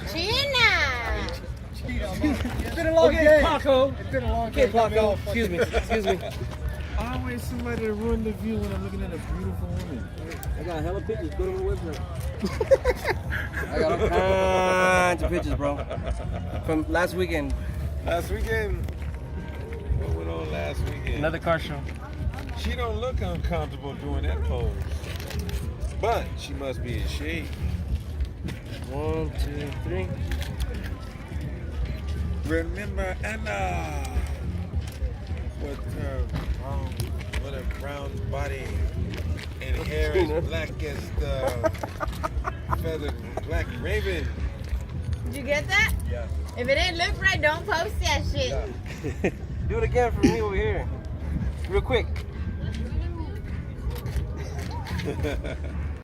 Cheena! It's been a long day. Paco. It's been a long day. Paco. Excuse me. Excuse me. Always somebody to ruin the view when I'm looking at a beautiful woman. I got hella pictures. Go to my website. I got all kinds of pictures, bro. From last weekend. Last weekend? What went on last weekend? Another car show. She don't look uncomfortable doing that pose. But she must be in shape. 1, 2, 3. Remember Anna with her brown body and hair as black as the feathered black raven. Did you get that? Yeah. If it ain't look right, don't post that shit. Yeah. Do it again for me over here. Real quick.